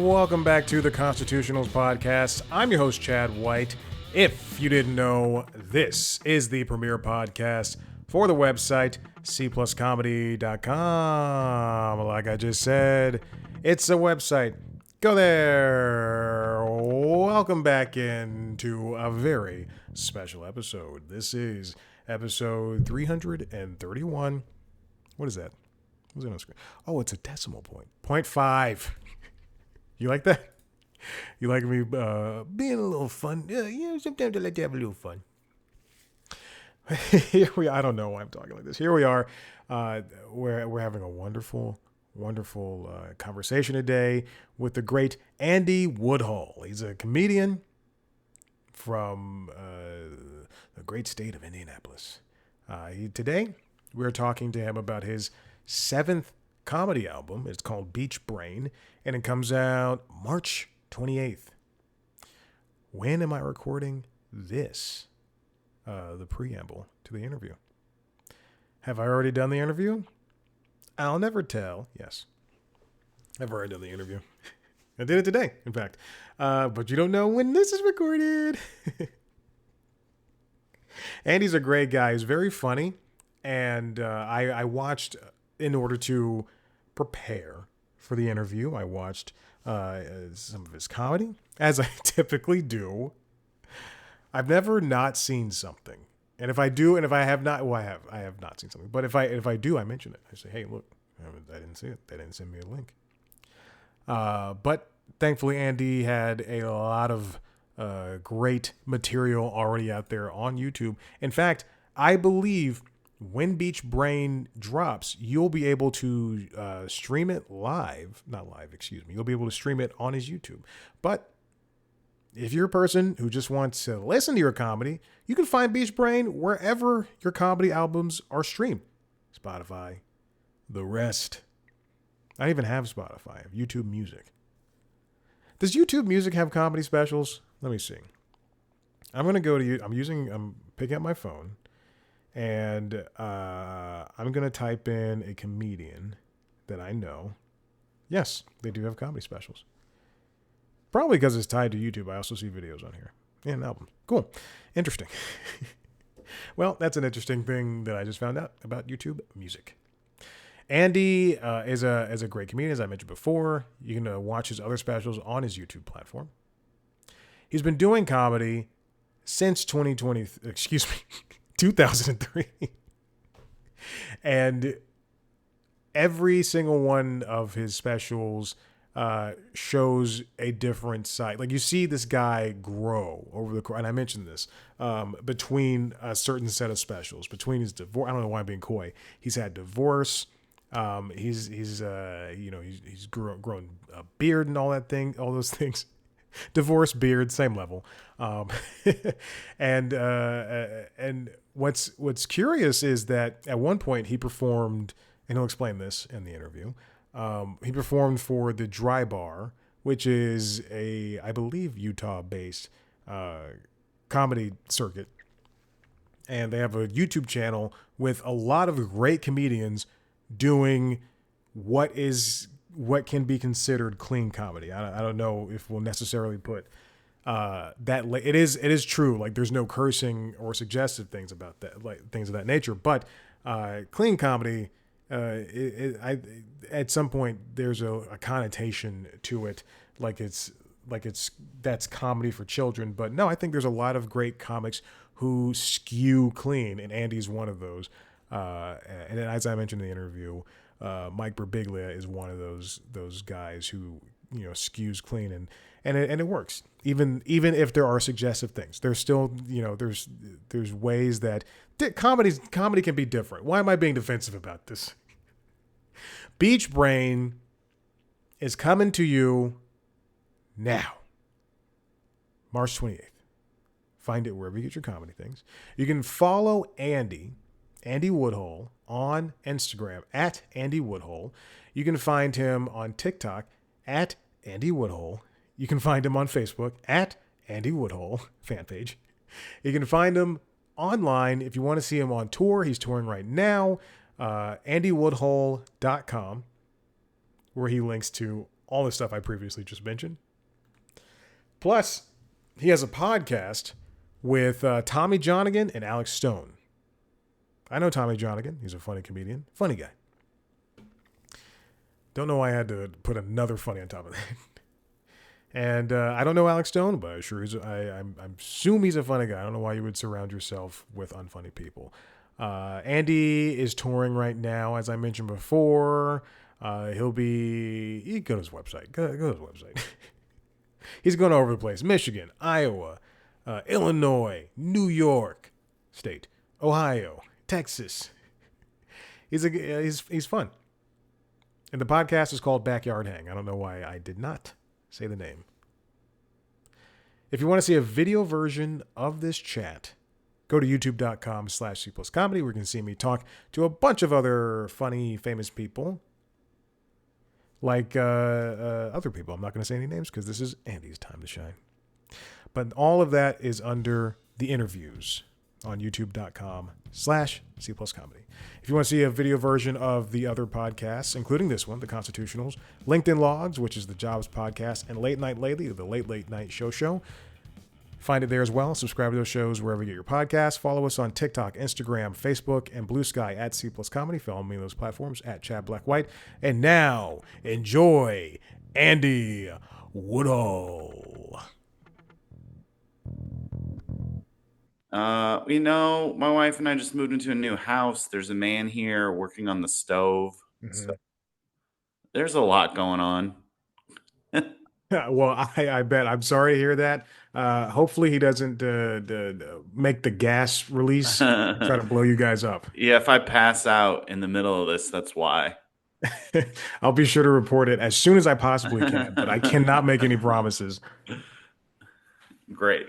Welcome back to the Constitutionals Podcast. I'm your host, Chad White. If you didn't know, this is the premier podcast for the website cpluscomedy.com. Like I just said, it's a website. Go there. Welcome back into a very special episode. This is episode 331. What is that? What's it on screen? Oh, it's a decimal point. 0.5. You like that? You like me being a little fun? Yeah, sometimes I like to have a little fun. Here we are. I don't know why I'm talking like this. Here we are. We're having a wonderful conversation today with the great Andy Woodhull. He's a comedian from the great state of Indianapolis. Today, we're talking to him about his 7th comedy album. It's called Beach Brain, and it comes out March 28th. When am I recording this? The preamble to the interview. Have I already done the interview? I'll never tell. Yes. I've already done the interview. I did it today, in fact. But you don't know when this is recorded. Andy's a great guy. He's very funny. And I watched, in order to prepare for the interview, I watched some of his comedy, as I typically do. I've never not seen something. And if I do, and if I have not, well, I have not seen something. But if I do, I mention it. I say, hey, look, I didn't see it. They didn't send me a link. But thankfully, Andy had a lot of great material already out there on YouTube. In fact, I believe when Beach Brain drops, you'll be able to stream it live. Not live, excuse me. You'll be able to stream it on his YouTube. But if you're a person who just wants to listen to your comedy, you can find Beach Brain wherever your comedy albums are streamed. Spotify, the rest. I don't even have Spotify. I have YouTube Music. Does YouTube Music have comedy specials? Let me see. I'm going to go to you. I'm picking up my phone, and I'm going to type in a comedian that I know. Yes, they do have comedy specials. Probably because it's tied to YouTube. I also see videos on here and albums. Cool. Interesting. Well, that's an interesting thing that I just found out about YouTube Music. Andy is a great comedian, as I mentioned before. You can watch his other specials on his YouTube platform. He's been doing comedy since 2003. And every single one of his specials shows a different side. Like, you see this guy grow over the course, and I mentioned this, between a certain set of specials, between his divorce. I don't know why I'm being coy. He's had divorce. He's grown a beard and all those things. Divorce, beard, same level. And what's curious is that at one point he performed, and he'll explain this in the interview. He performed for the Dry Bar, which is I believe, Utah-based comedy circuit. And they have a YouTube channel with a lot of great comedians doing what can be considered clean comedy. I don't know if we'll necessarily put that. It is true. Like, there's no cursing or suggestive things about that, like things of that nature. But clean comedy, at some point there's a connotation to it, like it's that's comedy for children. But no, I think there's a lot of great comics who skew clean, and Andy's one of those. And as I mentioned in the interview, Mike Birbiglia is one of those guys who skews clean, and it works. Even if there are suggestive things, there's still there's ways that comedy can be different. Why am I being defensive about this? Beach Brain is coming to you now, March 28th. Find it wherever you get your comedy things. You can follow Andy Woodhull, on Instagram at Andy Woodhull. You can find him on TikTok at Andy Woodhull. You can find him on Facebook at Andy Woodhull fan page. You can find him online if you want to see him on tour. He's touring right now. AndyWoodhull.com, where he links to all the stuff I previously just mentioned. Plus, he has a podcast with Tommy Johnigan and Alex Stone. I know Tommy Johnigan. He's a funny comedian. Funny guy. Don't know why I had to put another funny on top of that. And I don't know Alex Stone, but I'm assume he's a funny guy. I don't know why you would surround yourself with unfunny people. Andy is touring right now, as I mentioned before. You go to his website. Go to his website. He's going all over the place: Michigan, Iowa, Illinois, New York State, Ohio, Texas. He's fun. And the podcast is called Backyard Hang. I don't know why I did not say the name. If you want to see a video version of this chat, go to youtube.com/C plus comedy, where you can see me talk to a bunch of other funny, famous people. Like other people. I'm not going to say any names because this is Andy's time to shine. But all of that is under the interviews on youtube.com/C plus comedy. If you want to see a video version of the other podcasts, including this one, The Constitutionals, LinkedIn Logs, which is the Jobs podcast, and Late Night Lately, the Late Night Show, find it there as well. Subscribe to those shows wherever you get your podcasts. Follow us on TikTok, Instagram, Facebook, and Blue Sky at C plus Comedy. Follow me on those platforms at Chad Black White. And now, enjoy Andy Woodhull. My wife and I just moved into a new house. There's a man here working on the stove. So there's a lot going on. Well, I bet. I'm sorry to hear that. Hopefully he doesn't make the gas release and try to blow you guys up. Yeah, if I pass out in the middle of this, that's why. I'll be sure to report it as soon as I possibly can, but I cannot make any promises. Great.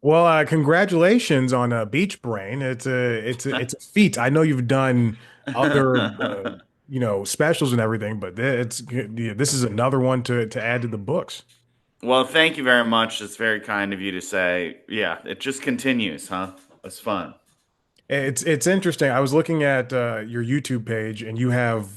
Well, congratulations on Beach Brain. It's a feat. I know you've done other specials and everything, but this is another one to add to the books. Well, thank you very much. It's very kind of you to say. Yeah, it just continues, huh? It's fun. It's interesting. I was looking at your YouTube page, and you have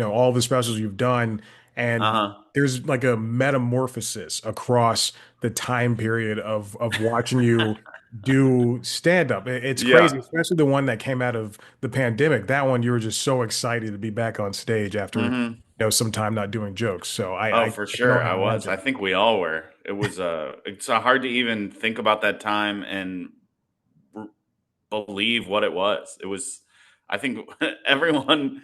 all the specials you've done, and Uh-huh. there's like a metamorphosis across the time period of watching you do stand up. It's crazy, Yeah. especially the one that came out of the pandemic. That one you were just so excited to be back on stage after Mm-hmm. some time not doing jokes. So Oh, I for can sure. only I was. I imagine. think we all were. It was it's hard to even think about that time and believe what it was. It was, I think everyone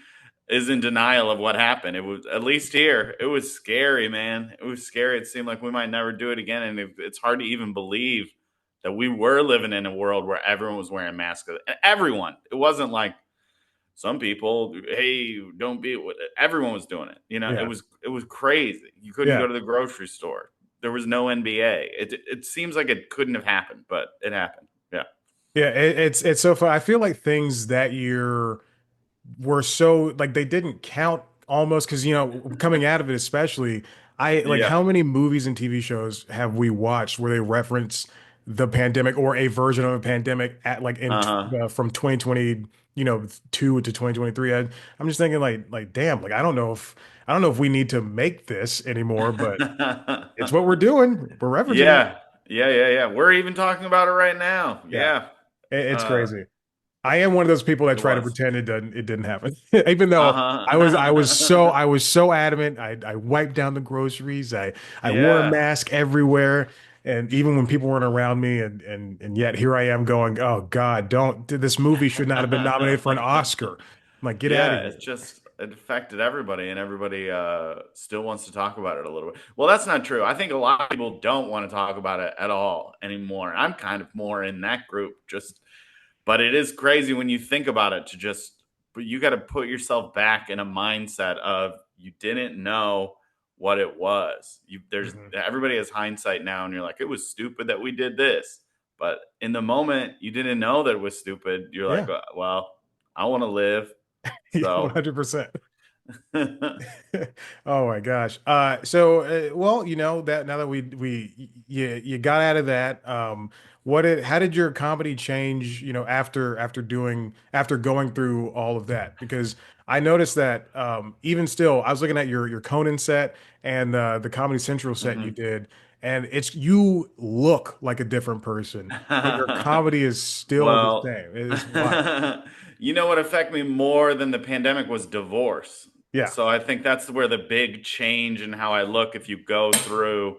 is in denial of what happened. It was, at least here, it was scary, man. It was scary. It seemed like we might never do it again. And it's hard to even believe that we were living in a world where everyone was wearing masks. Everyone. It wasn't like some people, hey, don't be, everyone was doing it. Yeah, It was crazy. You couldn't yeah. go to the grocery store. There was no NBA. It seems like it couldn't have happened, but it happened. Yeah. Yeah, it's so fun. I feel like things that year were so like they didn't count almost because coming out of it especially I like Yeah. how many movies and TV shows have we watched where they reference the pandemic or a version of a pandemic at like in Uh-huh. from 2020 2 to 2023. I'm just thinking like damn, like I don't know if we need to make this anymore, but it's what we're doing. We're referencing it. Yeah. We're even talking about it right now. Yeah, Yeah. it's Uh, crazy. I am one of those people that it try to was. pretend it didn't happen. Even though Uh-huh. I was so adamant. I wiped down the groceries. I wore a Yeah. mask everywhere. And even when people weren't around me, and yet here I am going, oh God, don't this movie should not have been nominated for an Oscar. I'm like, get out of Yeah, here. it affected everybody, and everybody still wants to talk about it a little bit. Well, that's not true. I think a lot of people don't want to talk about it at all anymore. I'm kind of more in that group, just but it is crazy when you think about it to just, but you got to put yourself back in a mindset of you didn't know what it was. There's Mhm. everybody has hindsight now, and you're like, it was stupid that we did this. But in the moment, you didn't know that it was stupid. You're like, Yeah, well, I want to live. yeah, So, 100%. Oh my gosh. Well, that now that you got out of that, how did your comedy change, after going through all of that? Because I noticed that even still, I was looking at your Conan set and the Comedy Central set you Hmm. did, and you look like a different person, but your comedy is still the Well, same. It's wild. you know what affected me more than the pandemic was divorce. Yeah. So I think that's where the big change in how I look, if you go through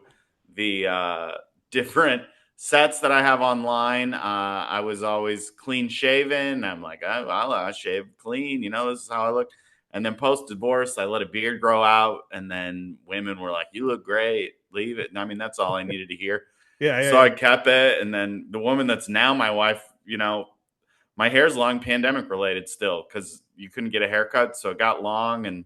the different sets that I have online, I was always clean shaven. I'm like, I shave clean, this is how I look. And then post divorce, I let a beard grow out, and then women were like, "You look great, leave it." And I mean, that's all I needed to hear. Yeah, So yeah, I yeah. kept it, and then the woman that's now my wife, my hair's long, pandemic related still, because you couldn't get a haircut, so it got long, and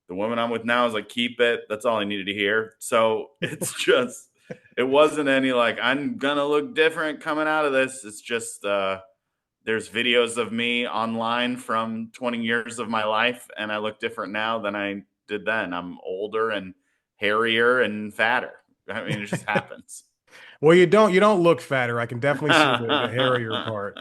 the woman I'm with now is like, keep it. That's all I needed to hear. So it's just, it wasn't any like I'm gonna look different coming out of this. It's just there's videos of me online from 20 years of my life, and I look different now than I did then. I'm older and hairier and fatter. I mean, it just happens. Well, you don't look fatter. I can definitely see the hairier part.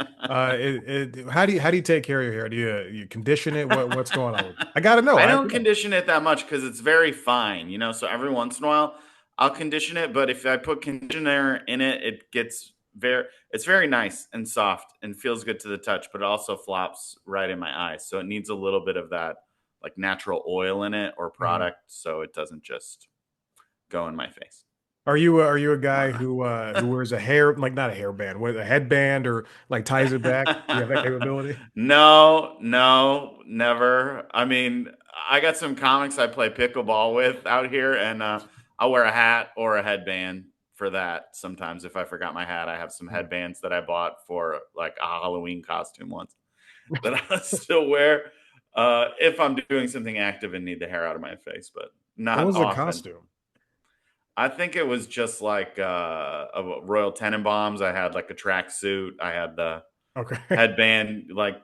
How do you take care of your hair? Do you condition it? What's going on with it? I gotta know. I I have don't to know. condition it that much because it's very fine, so every once in a while I'll condition it, but if I put conditioner in it, it's very nice and soft and feels good to the touch, but it also flops right in my eyes. So it needs a little bit of that like natural oil in it or Mhm. product so it doesn't just go in my face. Are you a guy who wears a hair, like, not a hairband, with a headband, or like ties it back? Do you have that capability? No, no, never. I mean, I got some comics I play pickleball with out here, and I'll wear a hat or a headband for that. Sometimes, if I forgot my hat, I have some Mhm. headbands that I bought for like a Halloween costume once that I still wear if I'm doing something active and need the hair out of my face, but What not was the often. costume? I think it was just like a Royal Tenenbaums. I had like a tracksuit. I had the Okay. headband like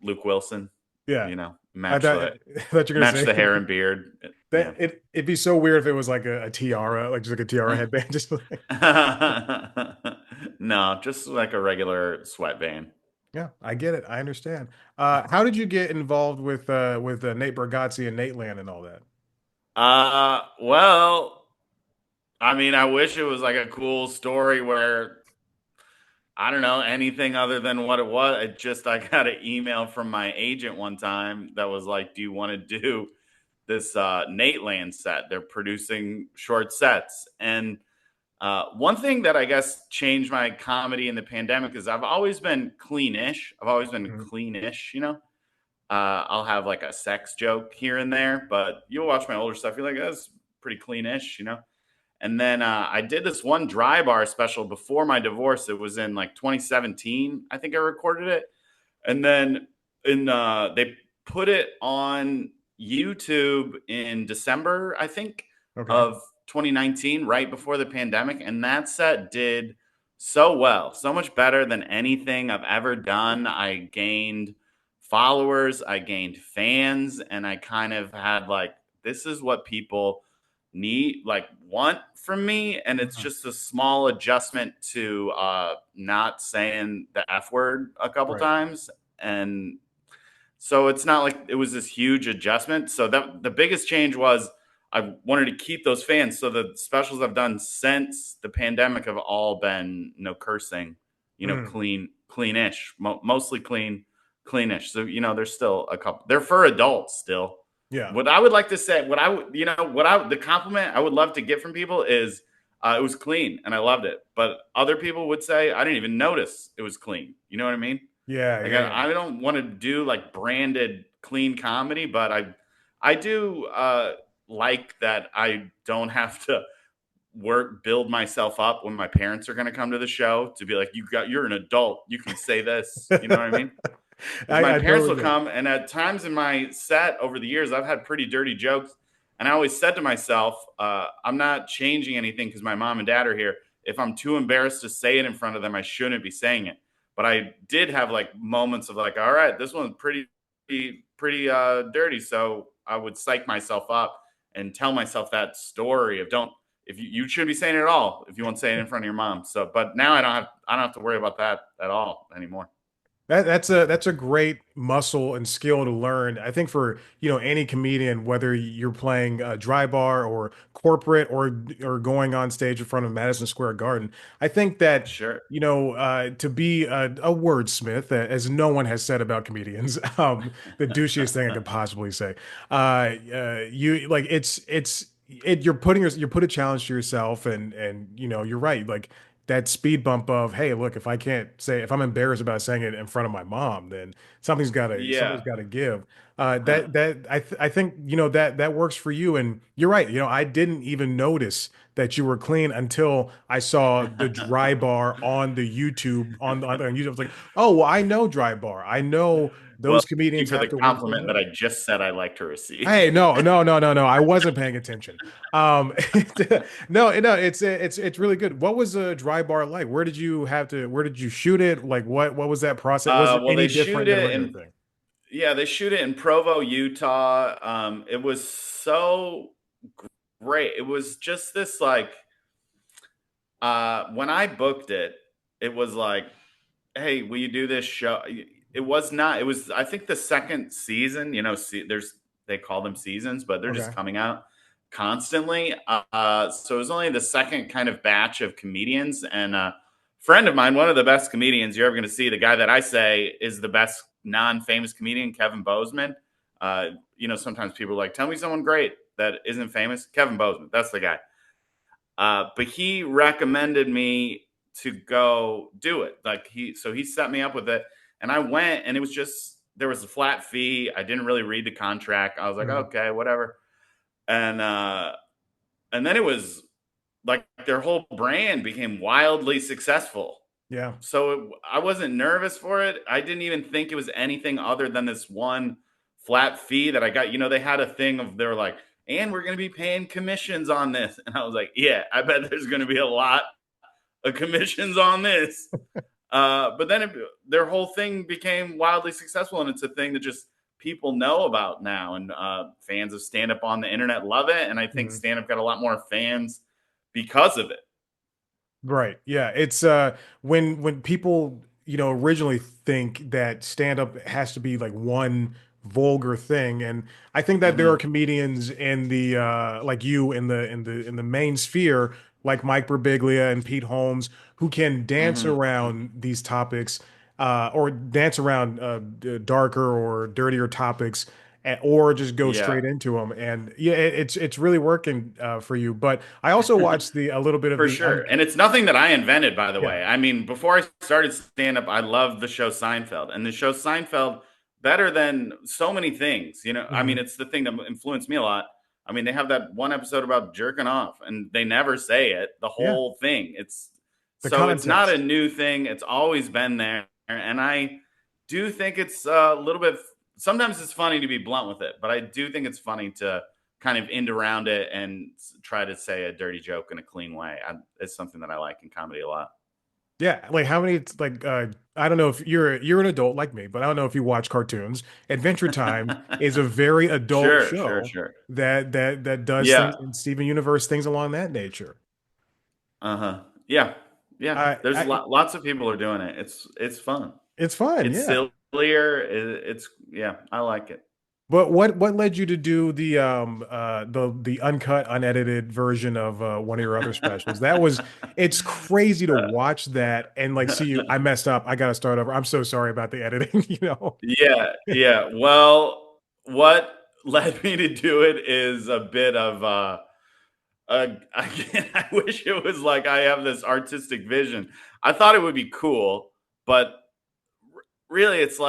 Luke Wilson, Yeah. I match thought, the I thought you were gonna match say the hair and beard. Yeah. that it'd be so weird if it was like a tiara, like just like a tiara headband, just like. No, just like a regular sweatband. Yeah, I get it. I understand. How did you get involved with Nate Bargatze and Nate Land and all that? Well, I mean, I wish it was like a cool story where I don't know anything other than what it was. I got an email from my agent one time that was like, "Do you want to do this Nate Land set? They're producing short sets." And one thing that I guess changed my comedy in the pandemic is I've always been cleanish. I've always been Mhm. cleanish. I'll have like a sex joke here and there, but you'll watch my older stuff. You're like, that's pretty cleanish. And then I did this one dry bar special before my divorce. It was in like 2017, I think I recorded it. And then they put it on YouTube in December, I think, Okay. of 2019, right before the pandemic. And that set did so well, so much better than anything I've ever done. I gained followers, I gained fans, and I kind of had like, this is what people need, like, want from me. And it's Mhm. just a small adjustment to not saying the F word a couple Right. times. And so it's not like it was this huge adjustment. So that the biggest change was I wanted to keep those fans. So the specials I've done since the pandemic have all been no cursing, Mm. cleanish, mostly cleanish. So there's still a couple. They're for adults still. Yeah. What I would like to say, what I would, the compliment I would love to get from people is it was clean and I loved it. But other people would say I didn't even notice it was clean. You know what I mean? Yeah. Like Yeah. Yeah. I don't want to do like branded clean comedy, but I do like that I don't have to build myself up when my parents are going to come to the show to be like, you're an adult, you can say this. You know what I mean? Because my I parents totally will get it. come, and at times in my set over the years, I've had pretty dirty jokes, and I always said to myself, I'm not changing anything because my mom and dad are here. If I'm too embarrassed to say it in front of them, I shouldn't be saying it. But I did have like moments of like, all right, this one's pretty dirty, so I would psych myself up and tell myself that story of if you shouldn't be saying it at all if you want to say it in front of your mom. So, but now I don't have to worry about that at all anymore. That's a great muscle and skill to learn. I think for, any comedian, whether you're playing dry bar or corporate or going on stage in front of Madison Square Garden, I think that, Sure. to be a wordsmith, as no one has said about comedians, the douchiest thing I could possibly say. You like you're you're put a challenge to yourself, and you're right. Like that speed bump of, hey, look, if I can't say, if I'm embarrassed about saying it in front of my mom, then something's Yeah. gotta give. I think that works for you, and you're right. I didn't even notice that you were clean until I saw the dry bar on the YouTube on YouTube. I was like, oh, well, I know dry bar. I know Well, those thank you comedians for have the to work so compliment that hard. I just said I like to receive. Hey, no, no, no, no, no. I wasn't paying attention. Um, no, it's really good. What was a dry bar like? Where did you shoot it? Like what was that process? Was it Well, any they shoot different than a it regular in thing? yeah, they shoot it in Provo, Utah. It was so great. It was just this like when I booked it, it was like, hey, will you do this show? It was not. It was, I think, the second season. There's they call them seasons, but they're just Okay. coming out constantly. So it was only the second kind of batch of comedians, and a friend of mine, one of the best comedians you're ever going to see, the guy that I say is the best non-famous comedian, Kevin Bozeman. Sometimes people are like, tell me someone great that isn't famous. Kevin Bozeman, that's the guy. But he recommended me to go do it. So he set me up with it, and I went, and it was just there was a flat fee. I didn't really read the contract. I was like, Mhm. okay, whatever. And then it was like their whole brand became wildly successful. Yeah. I wasn't nervous for it. I didn't even think it was anything other than this one flat fee that I got. They had a thing of they were like, and we're going to be paying commissions on this. And I was like, yeah, I bet there's going to be a lot of commissions on this. But then their whole thing became wildly successful, and it's a thing that just people know about now. And fans of stand up on the internet love it. And I think Mhm. stand up got a lot more fans because of it. Right. Yeah. It's when people, originally think that stand up has to be like one vulgar thing. And I think that there are Hmm. comedians in the like you in the main sphere, like Mike Birbiglia and Pete Holmes, who can dance Hmm. around these topics, or dance around darker or dirtier topics, or just go Yeah. straight into them. And yeah, it's really working for you. But I also watched the a little bit of For the sure. And it's nothing that I invented, by the yeah. way. I mean, before I started stand up, I loved the show Seinfeld. And the show Seinfeld, better than so many things, I mean, Mhm. it's the thing that influenced me a lot. I mean, they have that one episode about jerking off, and they never say it, the Yeah, whole thing. the So it's not a context. new thing. It's always been there. And I do think it's a little bit, sometimes it's funny to be blunt with it, but I do think it's funny to kind of end around it and try to say a dirty joke in a clean way. It's something that I like in comedy a lot. Yeah, like how many like I don't know if you're an adult like me, but I don't know if you watch cartoons. Adventure Time is a very adult Sure, sure, show sure. that does Yeah. things in Steven Universe, things along that nature. Uh huh. Yeah. Yeah. There's lots of people are doing it. It's fun. It's fun, It's yeah. sillier. It's yeah. I like it. But what led you to do the uncut, unedited version of one of your other specials? It's crazy to watch that and like see you. I messed up. I gotta start over. I'm so sorry about the editing, you know. Yeah, yeah. Well, what led me to do it is a bit of again, I wish it was like I have this artistic vision. I thought it would be cool, but really it's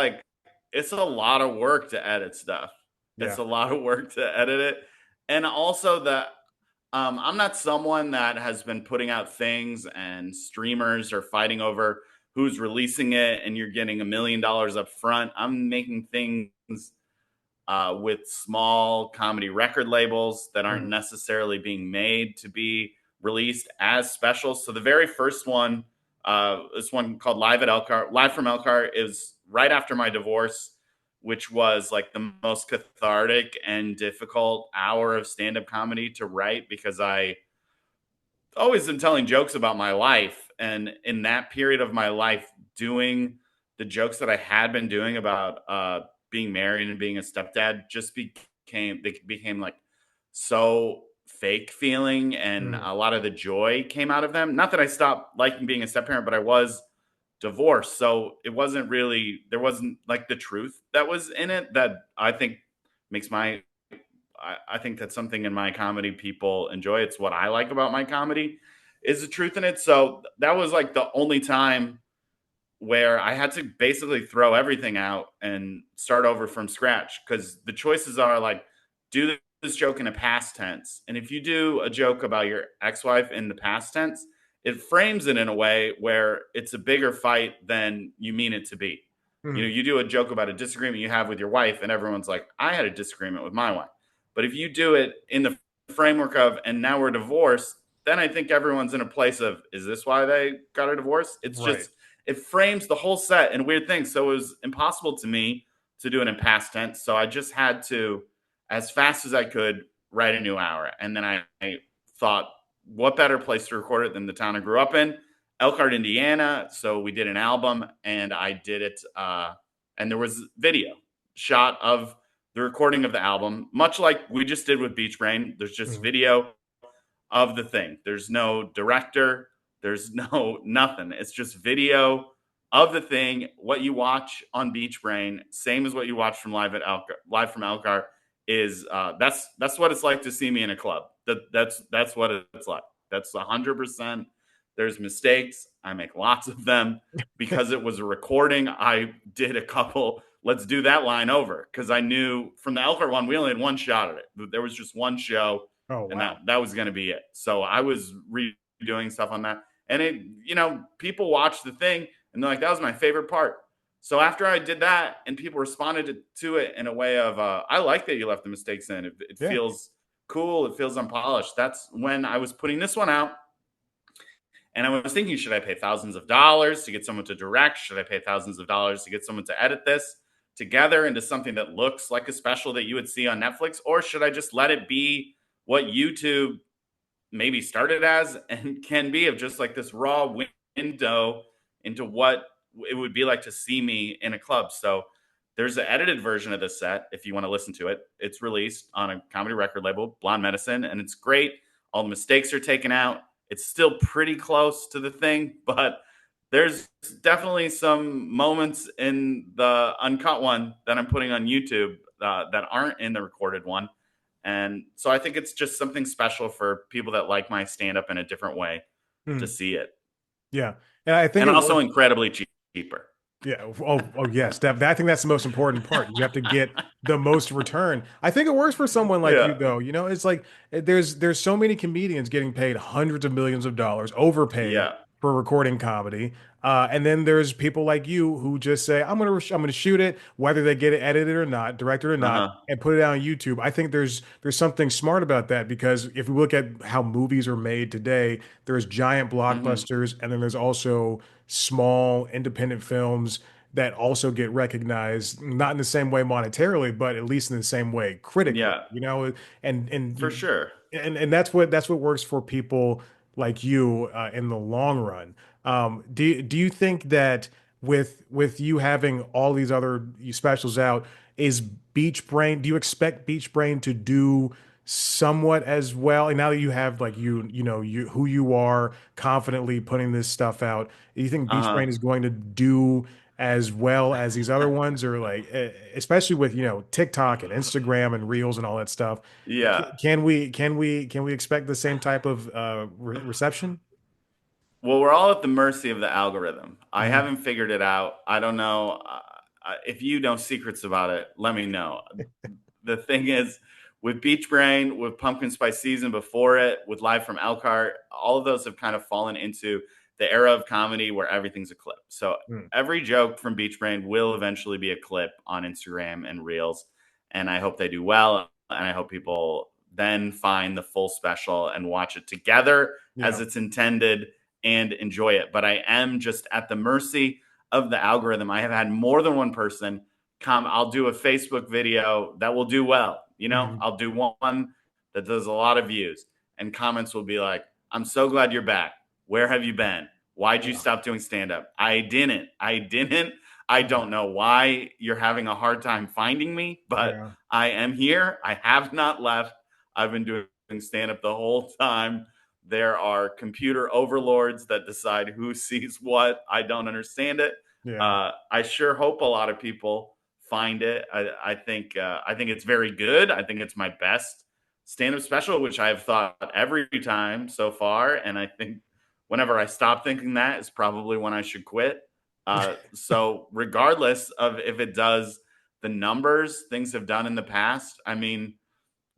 a lot of work to edit stuff. It's Yeah. a lot of work to edit it. And also that I'm not someone that has been putting out things and streamers are fighting over who's releasing it and you're getting $1 million up front. I'm making things with small comedy record labels that aren't Mhm. necessarily being made to be released as specials. So the very first one, this one called Live from Elkhart, is right after my divorce, which was like the most cathartic and difficult hour of stand-up comedy to write because always been telling jokes about my life, and in that period of my life, doing the jokes that I had been doing about being married and being a stepdad just became like so fake feeling, and Mm, a lot of the joy came out of them. Not that I stopped liking being a step parent, but I was divorced, so it wasn't really there wasn't like the truth that was in it that I think makes my I think that's something in my comedy people enjoy. It's what I like about my comedy is the truth in it. So that was like the only time where I had to basically throw everything out and start over from scratch because the choices are like, do this joke in a past tense. And if you do a joke about your ex wife in the past tense, it frames it in a way where it's a bigger fight than you mean it to be. You know, mm, you do a joke about a disagreement you have with your wife, and everyone's like, I had a disagreement with my wife. But if you do it in the framework of, and now we're divorced, then I think everyone's in a place of, is this why they got a divorce? It's right. just, it frames the whole set in weird things. So it was impossible to me to do it in past tense. So I just had to, as fast as I could, write a new hour. And then I thought, what better place to record it than the town I grew up in, Elkhart, Indiana. So we did an album, and I did it, and there was video shot of the recording of the album, much like we just did with Beach Brain. There's just Mm, video of the thing. There's no director. There's no nothing. It's just video of the thing. What you watch on Beach Brain, same as what you watch from live from Elkhart, is that's what it's like to see me in a club. That's what it's like. That's 100%. There's mistakes. I make lots of them because it was a recording. I did a couple. Let's do that line over because I knew from the Elkhart one we only had one shot at it. There was just one show oh and wow. that was going to be it. So I was redoing stuff on that, and it, people watch the thing and they're like, that was my favorite part. So after I did that, and people responded to it in a way of, I like that you left the mistakes in. It Yeah. feels cool. It feels unpolished. That's when I was putting this one out. And I was thinking, should I pay thousands of dollars to get someone to direct? Should I pay thousands of dollars to get someone to edit this together into something that looks like a special that you would see on Netflix? Or should I just let it be what YouTube maybe started as and can be, of just like this raw window into what it would be like to see me in a club? So there's an edited version of this set if you want to listen to it. It's released on a comedy record label, Blonde Medicine, and it's great. All the mistakes are taken out. It's still pretty close to the thing, but there's definitely some moments in the uncut one that I'm putting on YouTube that aren't in the recorded one. And so I think it's just something special for people that like my stand up in a different way to Mm, see it. yeah. And I think And it also works. incredibly cheaper. Yeah. Oh, yes. I think that's the most important part. You have to get the most return. I think it works for someone like you, Yeah. though. You know, it's like there's so many comedians getting paid hundreds of millions of dollars, overpaid Yeah. for recording comedy. And then there's people like you who just say, I'm gonna shoot it, whether they get it edited or not, directed or Uh not, huh. and put it out on YouTube. I think there's something smart about that because if we look at how movies are made today, there's giant Mm-hmm. blockbusters, and then there's also small independent films that also get recognized, not in the same way monetarily, but at least in the same way critically, Yeah. you know, and For you sure. and that's what works for people like you in the long run. Do you think that with you having all these other specials out, is Beach Brain? Do you expect Beach Brain to do somewhat as well? And now that you have like you know you who you are confidently putting this stuff out, do you think Beach Brain Uh is going to do as well as these other ones, or like especially with TikTok and huh. Instagram and Reels and all that stuff? Yeah. Can we expect the same type of reception? Well, we're all at the mercy of the algorithm. I Mhm. haven't figured it out. I don't know. If you know secrets about it, let me know. The thing is, with Beach Brain, with Pumpkin Spice Season before it, with Live from Elkhart, all of those have kind of fallen into the era of comedy where everything's a clip. So Mm. every joke from Beach Brain will eventually be a clip on Instagram and Reels. And I hope they do well. And I hope people then find the full special and watch it together as Yeah. it's intended and enjoy it. But I am just at the mercy of the algorithm. I have had more than one person come. I'll do a Facebook video that will do well. Mhm. I'll do one that does a lot of views, and comments will be like, I'm so glad you're back. Where have you been? Why'd you Yeah. stop doing stand up? I didn't. I didn't. I Yeah. don't know why you're having a hard time finding me, but Yeah. I am here. I have not left. I've been doing stand up the whole time. There are computer overlords that decide who sees what. I don't understand it. Yeah. I sure hope a lot of people find it. I think it's very good. I think it's my best stand up special, which I've thought every time so far. And I think whenever I stop thinking that is probably when I should quit. So, regardless of if it does the numbers things have done in the past, I mean,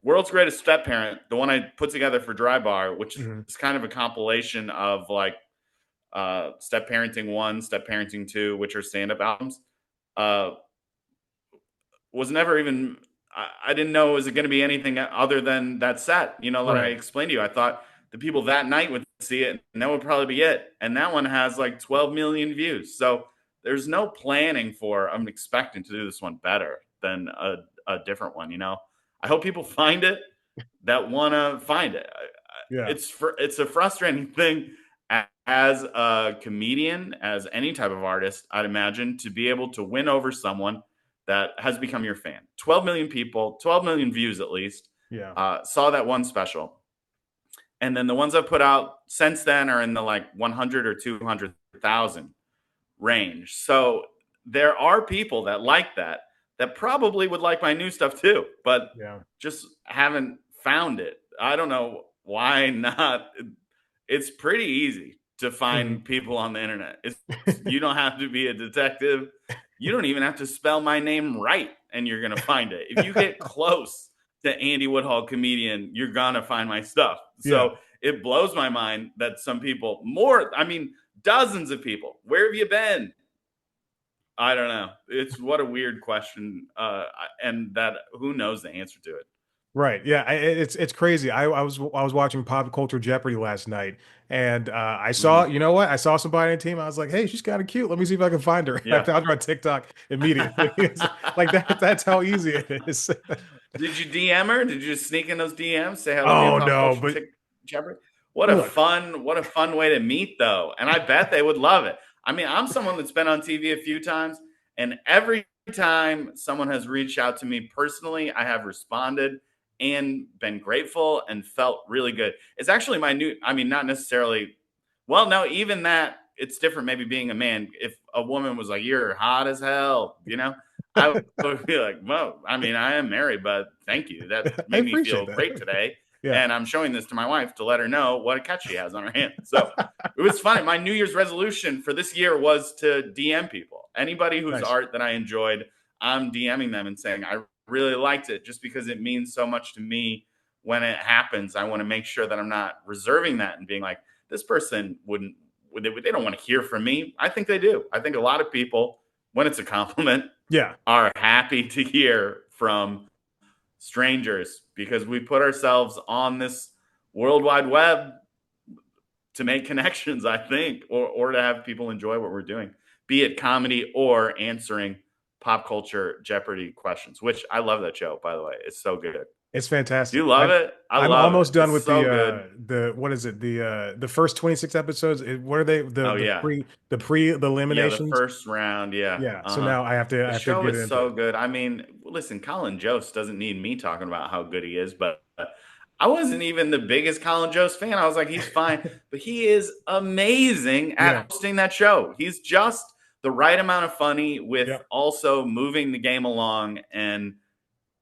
World's Greatest Step Parent, the one I put together for Dry Bar, which Mhm. is kind of a compilation of like Step Parenting 1, Step Parenting 2, which are stand up albums. Uh, was never even I didn't know it was going to be anything other than that set, that I Right. explained to you. I thought the people that night would see it and that would probably be it. And that one has like 12 million views. So there's no planning for I'm expecting to do this one better than a different one. I hope people find it that want to find it. Yeah. It's a frustrating thing as a comedian, as any type of artist, I'd imagine, to be able to win over someone that has become your fan. 12 million people, 12 million views at least, Yeah. saw that one special. And then the ones I've put out since then are in the like 100 or 200,000 range. So there are people that like that probably would like my new stuff too, but Yeah. just haven't found it. I don't know why not. It's pretty easy to Mhm. find people on the internet. You don't have to be a detective. You don't even have to spell my name right and you're going to find it. If you get close to Andy Woodhull comedian, you're going to find my stuff. Yeah. So it blows my mind that some people, I mean, dozens of people, where have you been? I don't know. It's what a weird question, and that who knows the answer to it. Right. Yeah. It's crazy. I was watching Pop Culture Jeopardy last night, and I saw, Mhm. you know what? I saw somebody on the team. I was like, hey, she's kind of cute. Let me see if I can find her. I Yeah. found her on TikTok immediately. It's like that. That's how easy it is. Did you DM her? Did you just sneak in those DMs? Say hello, be a Oh pop no, culture but Jeopardy. look. What a fun way to meet though. And I bet they would love it. I mean, I'm someone that's been on TV a few times, and every time someone has reached out to me personally, I have responded and been grateful and felt really good. It's actually my new, I mean, not necessarily, well, no, even that, it's different maybe being a man. If a woman was like, you're hot as hell, I would be like, well, I mean, I am married, but thank you. That I made me appreciate feel that. great today. Yeah. And I'm showing this to my wife to let her know what a catch she has on her hand. So it was funny. My New Year's resolution for this year was to DM people. Anybody whose Nice. art that I enjoyed, I'm DMing them and saying, I really liked it just because it means so much to me when it happens. I want to make sure that I'm not reserving that and being like, this person they don't want to hear from me. I think they do. I think a lot of people, when it's a compliment, Yeah. are happy to hear from strangers because we put ourselves on this world wide web to make connections, I think, or to have people enjoy what we're doing, be it comedy or answering pop culture Jeopardy questions, which I love that show, by the way. It's so good. It's Do you fantastic. love it? I I'm love it. almost done It's with so good. the what is it? The first 26 episodes. What are they? Oh yeah. The Yeah, the eliminations. first round, yeah. Yeah. So Uh-huh. now I The have to show get is into so it. good. I mean, listen, Colin Jost doesn't need me talking about how good he is, but I wasn't even the biggest Colin Jost fan. I was like, he's fine, but he is amazing Yeah. at hosting that show. He's just the right amount of funny with Yeah. also moving the game along, and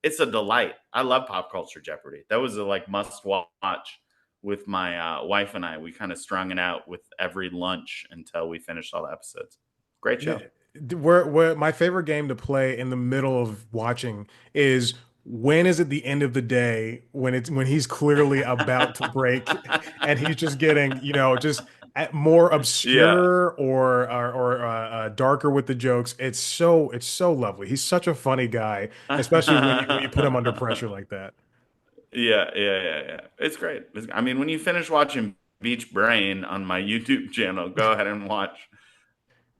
it's a delight. I love pop culture Jeopardy. That was a like must watch with my wife and I. We kind of strung it out with every lunch until we finished all the episodes. Great show. Where my favorite game to play in the middle of watching is when is it the end of the day when he's clearly about to break and he's just getting just more Yeah. obscure or darker with the jokes. It's so lovely. He's such a funny guy, especially when you put him under pressure like that. Yeah. It's great. I mean, when you finish watching Beach Brain on my YouTube channel, go ahead and watch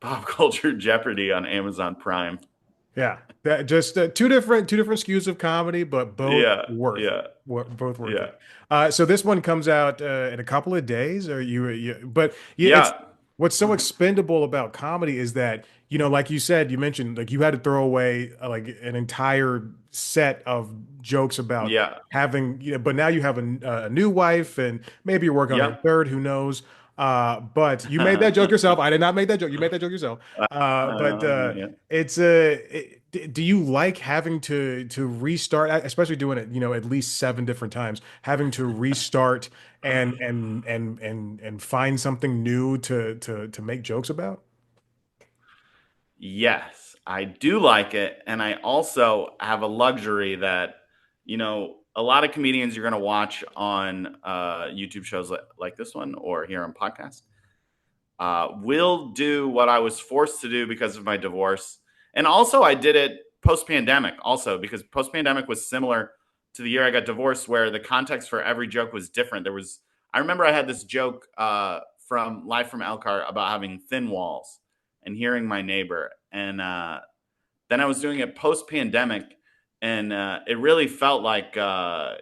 Pop Culture Jeopardy on Amazon Prime. Yeah, that just two different SKUs of comedy, but both Yeah, worth it. yeah, Both worth yeah, it. So this one comes out in a couple of days, or but yeah, it's yeah, what's so expendable about comedy is that like you said, you mentioned like you had to throw away like an entire set of jokes about yeah, having but now you have a new wife and maybe you're working on your yep. third, who knows? But you made that joke yourself. I did not make that joke. You made that joke yourself. But Yeah. it's do you like having to restart, especially doing it, at least 7 different times, having to restart and find something new to make jokes about? Yes, I do like it. And I also have a luxury that, a lot of comedians you're going to watch on YouTube shows like this one or here on podcast will do what I was forced to do because of my divorce. And also, I did it post pandemic, also, because post pandemic was similar to the year I got divorced, where the context for every joke was different. I remember I had this joke from Live from Elkhart about having thin walls and hearing my neighbor. And then I was doing it post pandemic, and it really felt like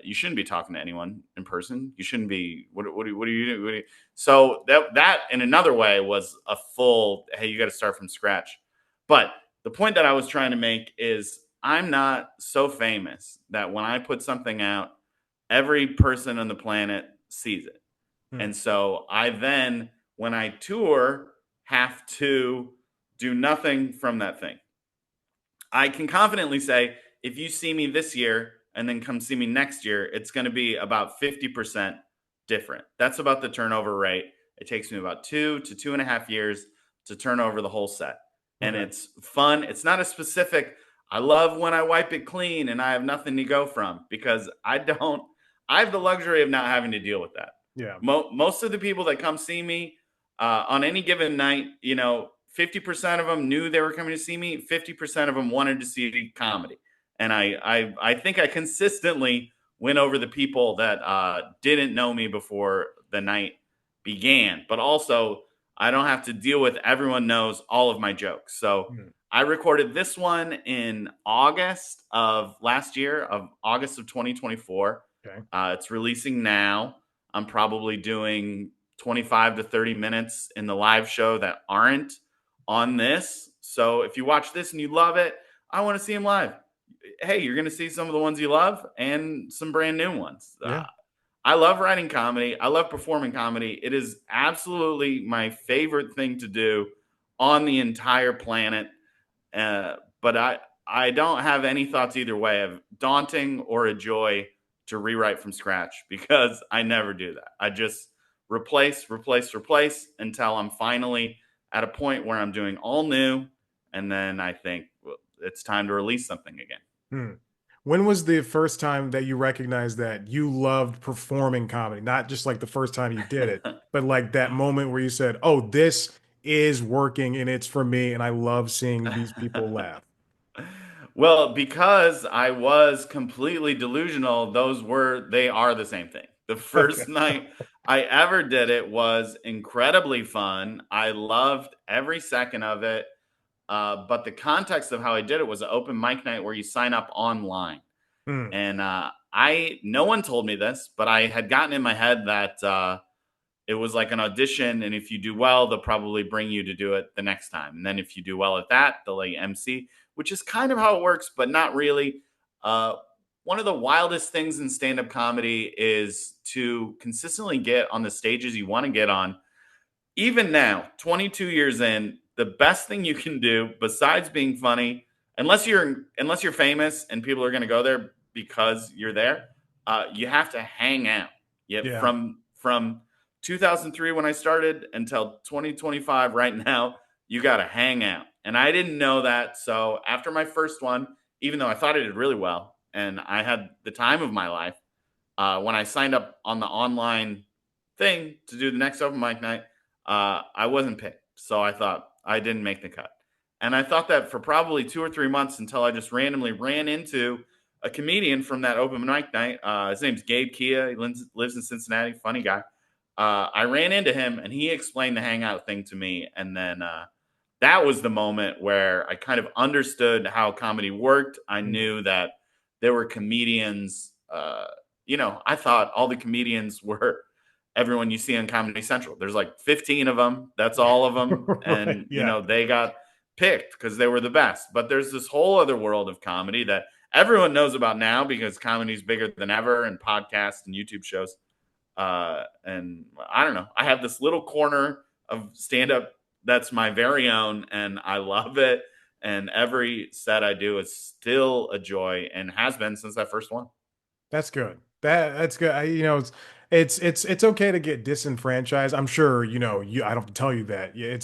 you shouldn't be talking to anyone in person. You shouldn't be. What are you doing? So that in another way was a full. Hey, you got to start from scratch. But the point that I was trying to make is I'm not so famous that when I put something out, every person on the planet sees it. Hmm. And so I then, when I tour, have to do nothing from that thing. I can confidently say if you see me this year and then come see me next year, it's going to be about 50% different. That's about the turnover rate. It takes me about 2 to 2.5 years to turn over the whole set. And Okay. it's fun. It's not a specific, I love when I wipe it clean and I have nothing to go from because I have the luxury of not having to deal with that. Yeah. Most of the people that come see me on any given night, 50% of them knew they were coming to see me. 50% of them wanted to see comedy, and I think I consistently win over the people that didn't know me before the night began. But also, I don't have to deal with everyone knows all of my jokes. So Hmm. I recorded this one in August of last year, of August of 2024. Okay. It's releasing now. I'm probably doing 25 to 30 minutes in the live show that aren't on this. So if you watch this and you love it, I want to see them live. Hey, you're going to see some of the ones you love and some brand new ones. Yeah. I love writing comedy. I love performing comedy. It is absolutely my favorite thing to do on the entire planet. But I don't have any thoughts either way of daunting or a joy to rewrite from scratch because I never do that. I just replace until I'm finally at a point where I'm doing all new, and then I think well, it's time to release something again. Hmm. When was the first time that you recognized that you loved performing comedy? Not just like the first time you did it, but like that moment where you said, "Oh, this is working and it's for me and I love seeing these people laugh." Well, because I was completely delusional, they are the same thing. The Okay. first night I ever did it was incredibly fun. I loved every second of it. But the context of how I did it was an open mic night where you sign up online. Hmm. And no one told me this, but I had gotten in my head that it was like an audition, and if you do well, they'll probably bring you to do it the next time. And then if you do well at that, they'll let you MC, which is kind of how it works, but not really. Uh, One of the wildest things in stand-up comedy is to consistently get on the stages you want to get on. Even now, 22 years in, the best thing you can do besides being funny, unless you're famous and people are going to go there because you're there, you have to hang out. Yeah, Yeah. from 2003 when I started until 2025 right now, you got to hang out. And I didn't know that, so after my first one, even though I thought I did really well and I had the time of my life, when I signed up on the online thing to do the next open mic night, I wasn't picked. So I thought I didn't make the cut. And I thought that for probably 2 or 3 months until I just randomly ran into a comedian from that open mic night. His name's Gabe Kia. He lives in Cincinnati. Funny guy. I ran into him and he explained the hangout thing to me. And then that was the moment where I kind of understood how comedy worked. I Mm. knew that there were comedians. I thought all the comedians were everyone you see on Comedy Central. There's like 15 of them. That's all of them, Right. and Yeah. they got picked because they were the best. But there's this whole other world of comedy that everyone knows about now because comedy is bigger than ever, and podcasts and YouTube shows. And I don't know. I have this little corner of stand up that's my very own, and I love it. And every set I do is still a joy and has been since that first one. That's good. That's good. It's okay to get disenfranchised. I'm sure, I don't have to tell you that. Yeah,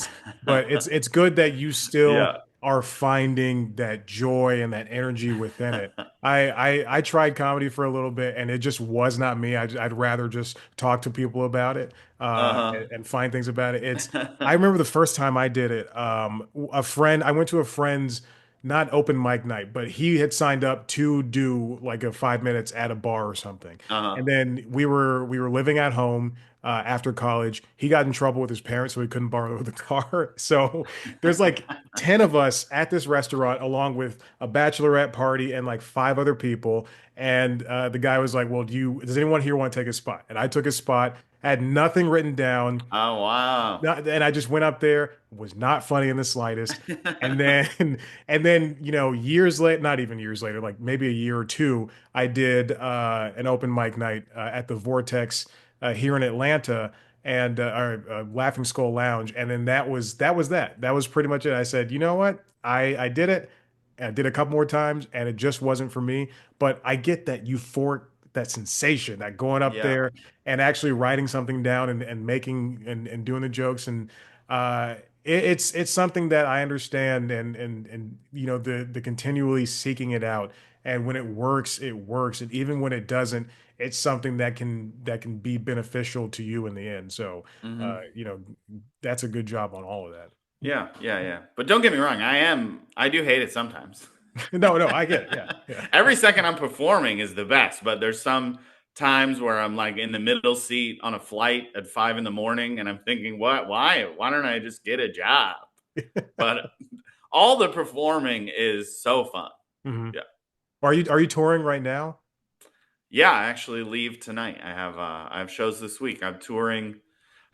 but it's good that you still Yeah. are finding that joy and that energy within it. I tried comedy for a little bit and it just was not me. I'd rather just talk to people about it, Uh and find things about it. I huh. remember the first time I did it. I went to a friend's, not open mic night, but he had signed up to do like a 5 minutes at a bar or something. Uh And huh. then we were living at home after college. He got in trouble with his parents, so he couldn't borrow the car. So there's like 10 of us at this restaurant, along with a bachelorette party and like five other people. And the guy was like, "Well, does anyone here want to take a spot?" And I took a spot, had nothing written down. Oh wow. And I just went up there, was not funny in the slightest. And then, and then, years later, not even years later, like maybe a year or two, I did an open mic night at the Vortex here in Atlanta, and our Laughing Skull Lounge. And then that. That was pretty much it. I said, you know what? I did it. I did a couple more times, and it just wasn't for me. But I get that euphoric, that sensation, that going up Yeah. there and actually writing something down and making and doing the jokes, and uh it's something that I understand, and the continually seeking it out, and when it works, and even when it doesn't, it's something that can be beneficial to you in the end. So uh Hmm. you know that's a good job on all of that. Yeah. Yeah. Yeah. But don't get me wrong. I do hate it sometimes. No, I get it. Yeah, yeah. Every second I'm performing is the best, but there's some times where I'm like in the middle seat on a flight at 5 in the morning and I'm thinking, what, why don't I just get a job? But all the performing is so fun. Hmm. Yeah. Are you touring right now? Yeah, I actually leave tonight. I have shows this week. I'm touring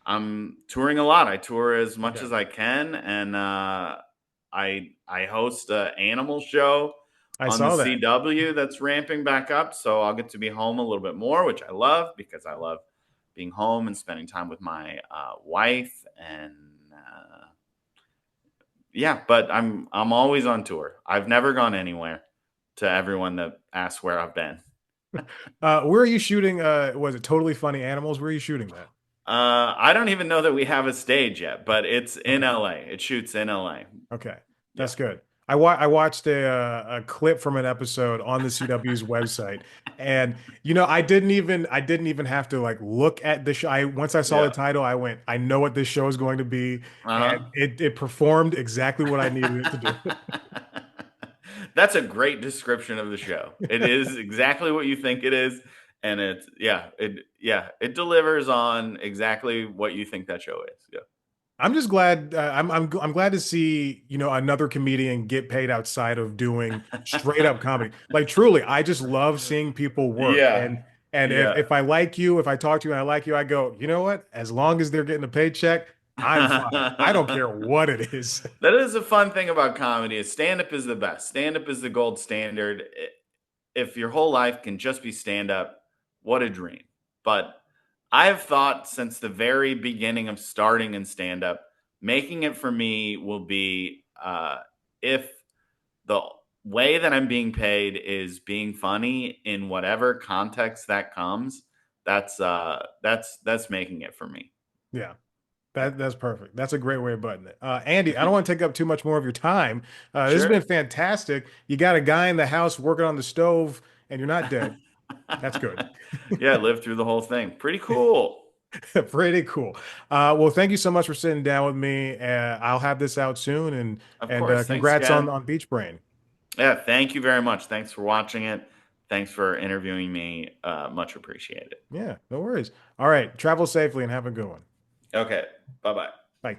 a lot. I tour as much Okay. as I can, and I host a animal show I on the saw that. CW that's ramping back up. So I'll get to be home a little bit more, which I love because I love being home and spending time with my wife. And yeah, but I'm always on tour. I've never gone anywhere. To everyone that asks where I've been. Where are you shooting? Was it Totally Funny Animals? Where are you shooting that? I don't even know that we have a stage yet, but it's in Okay. LA. It shoots in LA. Okay. Yeah. That's good. I watched a clip from an episode on the CW's website, and I didn't even have to like look at the show. Once I saw the Yeah. title, I went, I know what this show is going to be, and Uh-huh. it performed exactly what I needed it to do. That's a great description of the show. It is exactly what you think it is, and it delivers on exactly what you think that show is. Yeah. I'm just glad. I'm glad to see another comedian get paid outside of doing straight up comedy. Like truly, I just love seeing people work. Yeah. And if Yeah. if I like you, if I talk to you and I like you, I go, you know what? As long as they're getting a paycheck, I'm fine. I don't care what it is. That is a fun thing about comedy is stand up is the best. Stand up is the gold standard. If your whole life can just be stand up, what a dream. But I have thought since the very beginning of starting in stand up, making it for me will be if the way that I'm being paid is being funny in whatever context that comes. That's making it for me. Yeah, Yeah, that's perfect. That's a great way of buttoning it. Andy, I don't want to take up too much more of your time. This has been sure. fantastic. You got a guy in the house working on the stove, and you're not dead. That's good. Yeah, live through the whole thing. Pretty cool. Pretty cool. Well, thank you so much for sitting down with me. I'll have this out soon, and Of and course. Thanks congrats again. on Beach Brain. Yeah, thank you very much. Thanks for watching it. Thanks for interviewing me. Much appreciated. Yeah, no worries. All right, travel safely and have a good one. Okay. Bye bye. Bye.